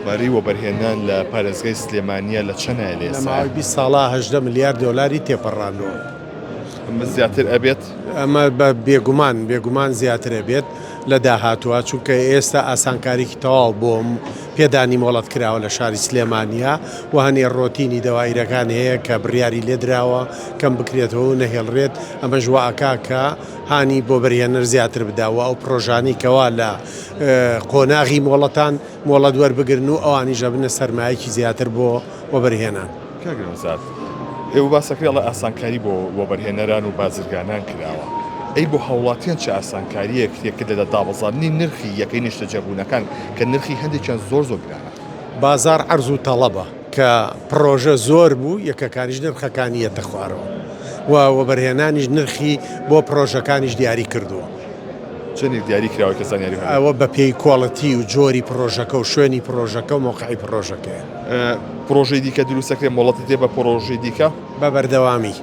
مەری وەبەرهێنان لە پارێزگای سلێمانیە لە چەندە لە لە ئێستا؟ ماوەی 20 ساڵە 18 ملیار دۆلاری تێپەڕاندەوە. ئەمە زیاتر ئەبێت؟ ئەمە بە بێگومان زیاترە بێت لە داهاتوە، چونکە ئێستا ئاسانکاریکی تەواو بۆم پێدانی مۆڵەت کراوە لە شاری سلێمانیە و هەنێ ڕۆتینی دەوایرەکان هەیە کە بڕیاری لێدراوە کەم بکرێتەوە و نەهێڵڕێت. ئەمە ژواکا کە هانی بۆ بەرهێنەر زیاتر بداوە ئەو پرۆژانی کەوا لە قۆناغی مۆڵەتان مۆڵەت وەربگرن و ئەوانیژە بنە سەرمایەکی زیاتر بۆ وەبەرهێنان. کاگرۆزات ئێوە باسەکرێ لە ئاسانکاری بۆ وەبەرهێنەران و بازرگانان کراوە. ئەی بۆ هاوڵاتیان چه ئاسانکاریە کرد لە دابەزاندنی نرخی یەکەی نیشتەجێبوونەکان کە نرخی هەندێکیان زۆر گرانە؟ بازار عەرز و تەڵەبە کە پرۆژە زۆر بوو یەکەکانیش نرخەکانی یەتە خوارەوە و وەبەرهێنانیش نرخی بۆ پرۆژەکانیش دیاری کردووە. چەندێک دیاری کراوە کە زانیاری هەیە؟ ئەوە بە پێی کۆڵەتی و جۆری پرۆژەکە و شوێنی پرۆژەکە و مۆقعی پرۆژەکەیە. پرۆژەی دیکە دروستەکرێ مۆڵەتی تێ بە پرۆژەی دیکە بە بەردەوامی